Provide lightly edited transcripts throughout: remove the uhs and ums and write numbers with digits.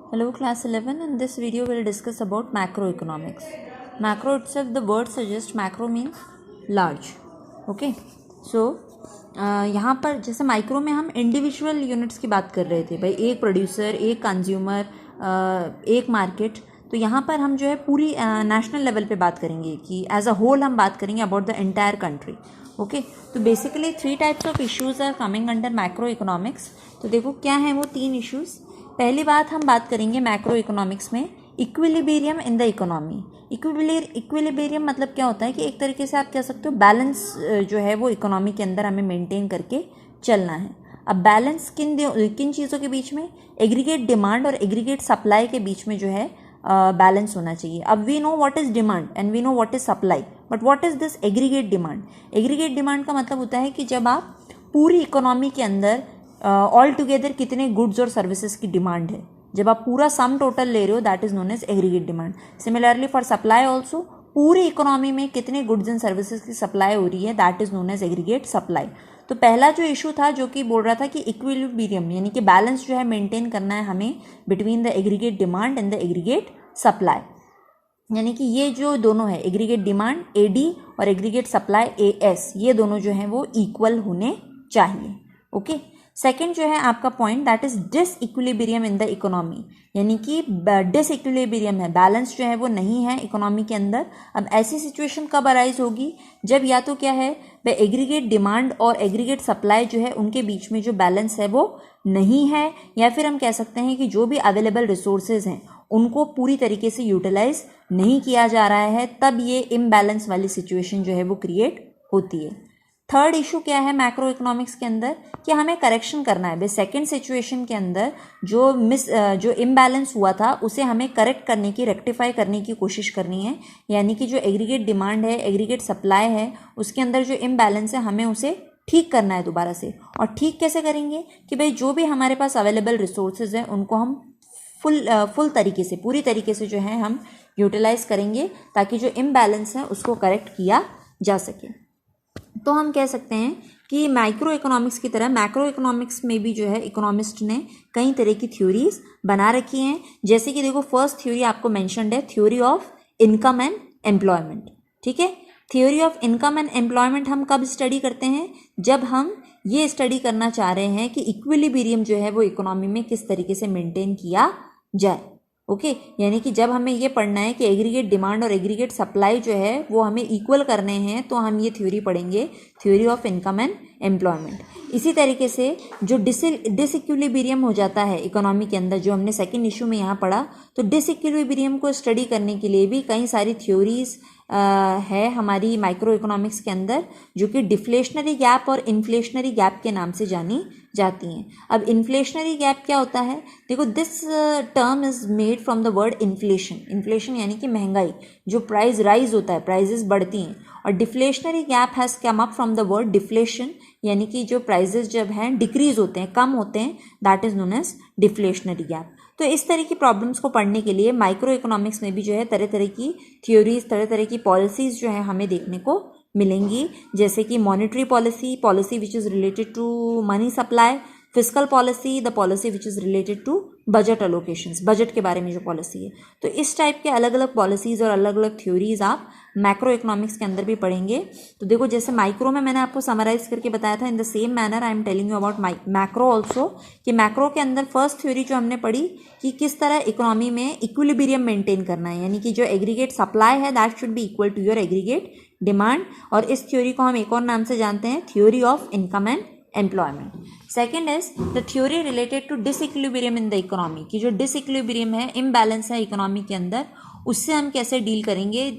Hello class 11. In this video we'll discuss about macroeconomics. Macro itself, the word suggests macro means large. Okay. So यहाँ पर जैसे micro में हम individual units की बात कर रहे थे भाई, एक प्रोड्यूसर, एक कंज्यूमर, एक मार्केट। तो यहाँ पर हम जो है पूरी नेशनल लेवल पे बात करेंगे कि एज अ होल हम बात करेंगे about the entire country. Okay, तो basically 3 types of issues are coming under macro economics. तो देखो क्या है वो 3 इश्यूज। पहली बात हम बात करेंगे मैक्रो इकोनॉमिक्स में equilibrium in the economy. Equilibrium मतलब क्या होता है कि एक तरीके से आप कह सकते हो बैलेंस जो है वो इकोनॉमी के अंदर हमें मेंटेन करके चलना है। अब बैलेंस किन चीज़ों के बीच में, एग्रीगेट डिमांड और एग्रीगेट सप्लाई के बीच में जो है बैलेंस होना चाहिए। अब we know what is demand and we know what is supply, but what is this aggregate demand. Aggregate demand का मतलब होता है कि जब आप पूरी इकोनॉमी के अंदर ऑल टुगेदर कितने गुड्स और सर्विसेज की डिमांड है, जब आप पूरा सम टोटल ले रहे हो, that is known as aggregate demand. Similarly for supply also, पूरी इकोनॉमी में कितने गुड्स एंड सर्विसेज की सप्लाई हो रही है, that is known as aggregate supply. तो पहला जो इशू था जो कि बोल रहा था कि इक्विलिब्रियम यानी कि बैलेंस जो है मेंटेन करना है हमें between the aggregate demand and the aggregate supply, यानी कि ये जो दोनों है एग्रीगेट डिमांड AD और एग्रीगेट सप्लाई AS, ये दोनों जो हैं वो इक्वल होने चाहिए। ओके, सेकेंड जो है आपका point that is disequilibrium in the economy, यानी कि डिसइक्विलिब्रियम है, बैलेंस जो है वो नहीं है इकोनॉमी के अंदर। अब ऐसी सिचुएशन कब अराइज होगी, जब या तो क्या है वह एग्रीगेट डिमांड और एग्रीगेट सप्लाई जो है उनके बीच में जो बैलेंस है वो नहीं है, या फिर हम कह सकते हैं कि जो भी अवेलेबल रिसोर्सेज हैं उनको पूरी तरीके से यूटिलाइज नहीं किया जा रहा है, तब ये इम्बैलेंस वाली सिचुएशन जो है वो क्रिएट होती है। थर्ड इशू क्या है मैक्रो इकोनॉमिक्स के अंदर कि हमें करेक्शन करना है। सेकेंड सिचुएशन के अंदर जो इम्बैलेंस हुआ था उसे हमें करेक्ट करने की, रेक्टिफाई करने की कोशिश करनी है, यानी कि जो एग्रीगेट डिमांड है, एग्रीगेट सप्लाई है, उसके अंदर जो इम्बैलेंस है हमें उसे ठीक करना है दोबारा से। और ठीक कैसे करेंगे कि भाई जो भी हमारे पास अवेलेबल रिसोर्सेज हैं उनको हम फुल तरीके से, पूरी तरीके से जो है हम यूटिलाइज करेंगे ताकि जो इम्बैलेंस है उसको करेक्ट किया जा सके। तो हम कह सकते हैं कि माइक्रो इकोनॉमिक्स की तरह मैक्रो इकोनॉमिक्स में भी जो है इकोनॉमिस्ट ने कई तरह की थ्योरीज बना रखी हैं। जैसे कि देखो फर्स्ट थ्योरी आपको मेंशन्ड है, theory of income and employment. ठीक है, theory of income and employment हम कब स्टडी करते हैं, जब हम ये स्टडी करना चाह रहे हैं कि इक्विलिब्रियम जो है वो इकोनॉमी में किस तरीके से मेंटेन किया जाए। ओके, यानी कि जब हमें ये पढ़ना है कि एग्रीगेट डिमांड और एग्रीगेट सप्लाई जो है वो हमें इक्वल करने हैं, तो हम ये थ्योरी पढ़ेंगे, theory of income and employment. इसी तरीके से जो डिसइक्विलिब्रियम हो जाता है इकोनॉमी के अंदर, जो हमने सेकंड इशू में यहाँ पढ़ा, तो डिसइक्विलिब्रियम को स्टडी करने के लिए भी कई सारी थ्योरीज है हमारी माइक्रो इकोनॉमिक्स के अंदर, जो कि डिफ्लेशनरी गैप और इन्फ्लेशनरी गैप के नाम से जानी जाती हैं। अब इन्फ्लेशनरी गैप क्या होता है, देखो this term is made from the word inflation. Inflation यानी कि महंगाई, जो प्राइस राइज होता है, प्राइजेस बढ़ती हैं। और deflationary gap has come up from the word deflation, यानी कि जो प्राइजेस जब हैं डिक्रीज होते हैं, कम होते हैं, that is known as deflationary gap. तो इस तरह की प्रॉब्लम्स को पढ़ने के लिए माइक्रो इकोनॉमिक्स में भी जो है तरह तरह की थ्योरीज, तरह तरह की पॉलिसीज जो है हमें देखने को मिलेंगी, जैसे कि monetary policy, policy which is related to money supply, physical policy, the policy which is related to budget allocations, budget के बारे में जो पॉलिसी है। तो इस टाइप के अलग अलग पॉलिसीज़ और अलग अलग थ्योरीज आप मैक्रो इकोनॉमिक्स के अंदर भी पढ़ेंगे। तो देखो जैसे माइक्रो में मैंने आपको समराइज करके बताया था, in the same manner I am telling you about macro also, कि मैक्रो के अंदर फर्स्ट थ्योरी जो हमने पढ़ी कि किस तरह इकोनॉमी में इक्विलिब्रियम मेंटेन करना है, यानी कि जो एग्रीगेट सप्लाई है that should be equal to your aggregate demand. और इस थ्योरी को हम एक और नाम से जानते हैं, theory of income and employment. Second is the theory related to disequilibrium in the economy, की जो डिसइक्विलिब्रियम है, इम्बैलेंस है इकोनॉमी के अंदर, उससे हम कैसे डील करेंगे।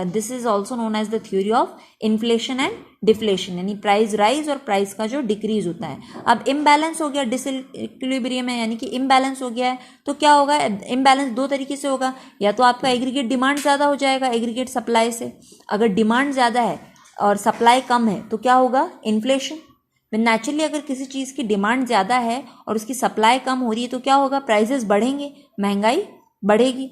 This is also known as the theory of inflation and deflation, यानी प्राइस राइज और प्राइस का जो डिक्रीज होता है। अब इम्बैलेंस हो गया, डिसइक्विलिब्रियम है यानी कि इम्बैलेंस हो गया है, तो क्या होगा, इम्बैलेंस दो तरीके से होगा, या तो आपका एग्रीगेट डिमांड ज़्यादा हो जाएगा एग्रीगेट सप्लाई से, अगर डिमांड ज़्यादा है और सप्लाई कम है तो क्या होगा, इन्फ्लेशन। नेचुरली अगर किसी चीज़ की डिमांड ज़्यादा है और उसकी सप्लाई कम हो रही है तो क्या होगा, प्राइजेस बढ़ेंगे, महंगाई बढ़ेगी।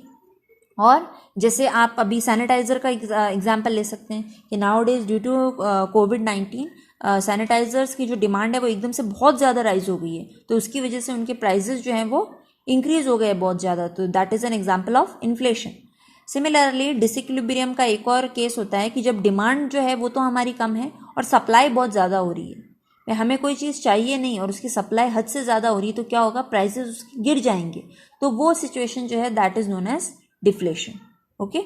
और जैसे आप अभी सैनिटाइज़र का एग्जांपल ले सकते हैं कि नाउ डेज ड्यू टू कोविड-19 सैनिटाइज़र्स की जो डिमांड है वो एकदम से बहुत ज़्यादा राइज हो गई है, तो उसकी वजह से उनके प्राइजेस जो हैं वो इंक्रीज हो गए बहुत ज़्यादा, तो that is an example of inflation. Similarly disequilibrium का एक और केस होता है कि जब डिमांड जो है वो तो हमारी कम है और सप्लाई बहुत ज़्यादा हो रही है, हमें कोई चीज़ चाहिए नहीं और उसकी सप्लाई हद से ज़्यादा हो रही है, तो क्या होगा, प्राइसेस उसके गिर जाएंगे। तो वो सिचुएशन जो है that is known as deflation. Okay,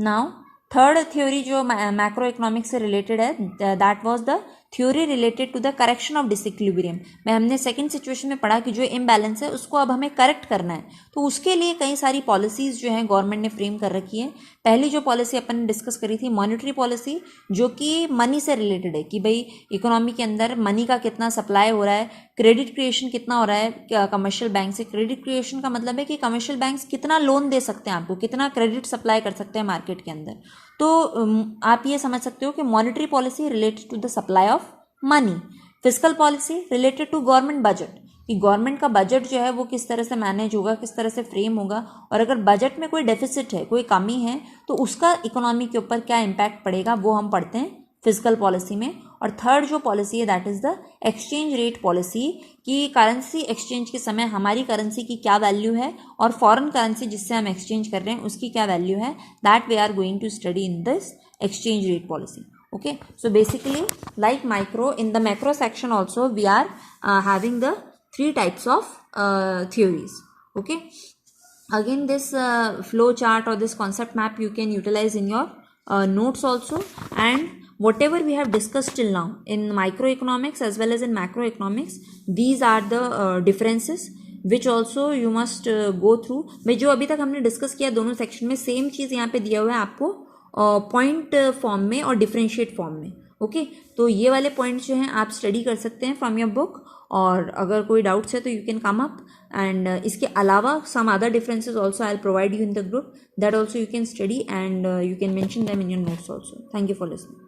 now third theory जो मैक्रो इकोनॉमिक्स से रिलेटेड है, that was the theory related to the correction of disequilibrium. में हमने सेकंड सिचुएशन में पढ़ा कि जो इम्बैलेंस है उसको अब हमें करेक्ट करना है, तो उसके लिए कई सारी पॉलिसीज़ जो हैं गवर्नमेंट ने फ्रेम कर रखी है। पहली जो पॉलिसी अपन ने डिस्कस करी थी मॉनेटरी पॉलिसी, जो कि मनी से रिलेटेड है कि भाई इकोनॉमी के अंदर मनी का कितना सप्लाई हो रहा है, क्रेडिट क्रिएशन कितना हो रहा है कमर्शियल बैंक से। क्रेडिट क्रिएशन का मतलब है कि कमर्शियल बैंक्स कितना लोन दे सकते हैं आपको, कितना क्रेडिट सप्लाई कर सकते हैं मार्केट के अंदर। तो आप ये समझ सकते हो कि monetary policy related to the supply of money. Fiscal policy related to government budget, कि गवर्नमेंट का बजट जो है वो किस तरह से मैनेज होगा, किस तरह से फ्रेम होगा, और अगर बजट में कोई डेफिसिट है, कोई कमी है, तो उसका इकोनॉमी के ऊपर क्या इम्पैक्ट पड़ेगा, वो हम पढ़ते हैं फिस्कल पॉलिसी में। और थर्ड जो पॉलिसी है that is the exchange rate policy, कि करेंसी एक्सचेंज के समय हमारी करेंसी की क्या वैल्यू है और फॉरेन करेंसी जिससे हम एक्सचेंज कर रहे हैं उसकी क्या वैल्यू है, that we are going to study in this exchange rate policy. Okay, so basically like in the macro section also we are having the three types of theories. Okay, again this flow chart or this concept map you can utilize in your notes also, and whatever we have discussed till now in microeconomics as well as in macroeconomics, these are the differences which also you must go through. भाई जो अभी तक हमने discuss किया दोनों section में, same चीज़ यहाँ पे दिया हुआ है आपको पॉइंट फॉर्म में और डिफरेंशिएट फॉर्म में। ओके, तो ये वाले पॉइंट्स जो हैं आप स्टडी कर सकते हैं फ्रॉम योर बुक, और अगर कोई डाउट्स है तो you can come up, and इसके अलावा some other differences also I will provide you in the group, that also you can study and you can mention them in your notes also. Thank you for listening.